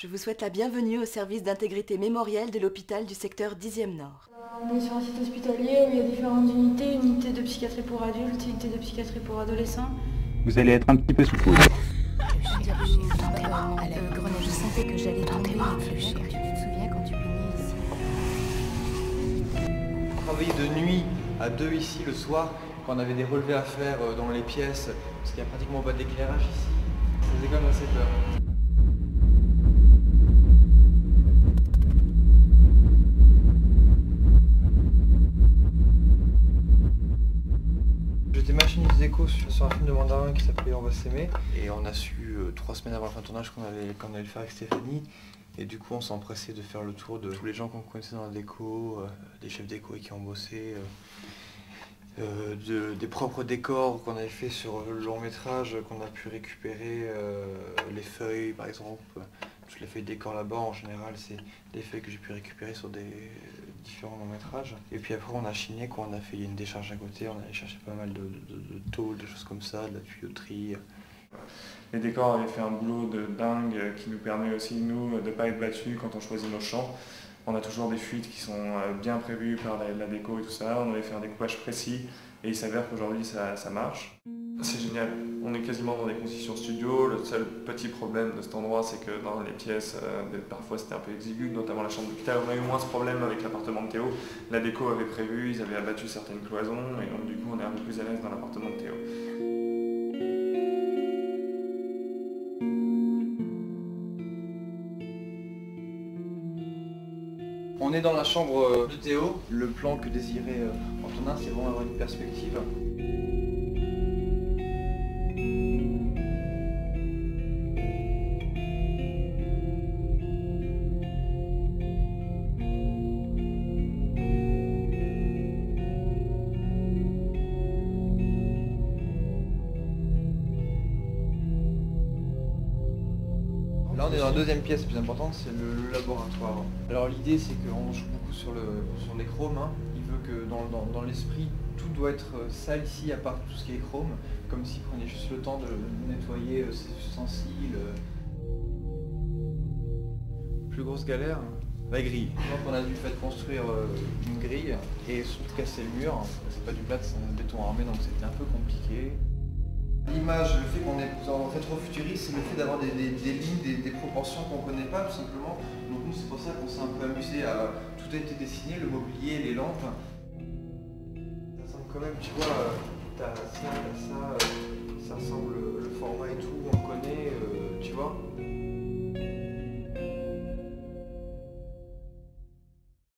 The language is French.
Je vous souhaite la bienvenue au service d'intégrité mémorielle de l'hôpital du secteur 10e Nord. On est sur un site hospitalier où il y a différentes unités, unité de psychiatrie pour adultes, unité de psychiatrie pour adolescents. Vous allez être un petit peu sous poudre. Je sentais que j'allais tomber. Tu te souviens quand tu baignais ici? Travailler de nuit à 2 ici le soir, quand on avait des relevés à faire dans les pièces, parce qu'il n'y a pratiquement pas d'éclairage ici, ça faisait quand même assez peur. J'étais machiniste d'écho sur un film de mandarin qui s'appelait On va s'aimer, et on a su 3 semaines avant la fin de tournage qu'on allait le faire avec Stéphanie, et du coup on s'est empressé de faire le tour de tous les gens qu'on connaissait dans la déco, des chefs déco qui ont bossé, des propres décors qu'on avait fait sur le long métrage, qu'on a pu récupérer, les feuilles par exemple, toutes les feuilles de décor là-bas en général c'est des feuilles que j'ai pu récupérer sur des différents longs métrages. Et puis après on a chiné, quoi, on a fait une décharge à côté, on allait chercher pas mal de tôles, des choses comme ça, de la tuyauterie. Les décors avaient fait un boulot de dingue qui nous permet aussi nous de ne pas être battus quand on choisit nos champs. On a toujours des fuites qui sont bien prévues par la déco et tout ça, on avait fait un découpage précis et il s'avère qu'aujourd'hui ça marche. C'est génial, on est quasiment dans des conditions studio. Le seul petit problème de cet endroit c'est que dans les pièces, parfois c'était un peu exigu, notamment la chambre d'hôpital. On a eu moins ce problème avec l'appartement de Théo. La déco avait prévu, ils avaient abattu certaines cloisons et donc du coup on est un peu plus à l'aise dans l'appartement de Théo. On est dans la chambre de Théo. Le plan que désirait Antonin, c'est vraiment avoir une perspective. Là on est dans la deuxième pièce plus importante, c'est le laboratoire. Alors l'idée c'est qu'on joue beaucoup sur les chromes, hein. Il veut que dans l'esprit tout doit être sale ici à part tout ce qui est chrome, comme s'il prenait juste le temps de nettoyer ses ustensiles. Plus grosse galère, la grille. Donc on a dû faire construire une grille et surtout casser le mur. C'est pas du plat, c'est un béton armé donc c'était un peu compliqué. L'image, le fait qu'on est en rétro-futuriste, c'est le fait d'avoir des lignes, des proportions qu'on ne connaît pas tout simplement. Donc nous c'est pour ça qu'on s'est un peu amusé à... Tout a été dessiné, le mobilier, les lampes. Ça ressemble quand même, tu vois, t'as ça, ça ressemble le format et tout, on le connaît, tu vois.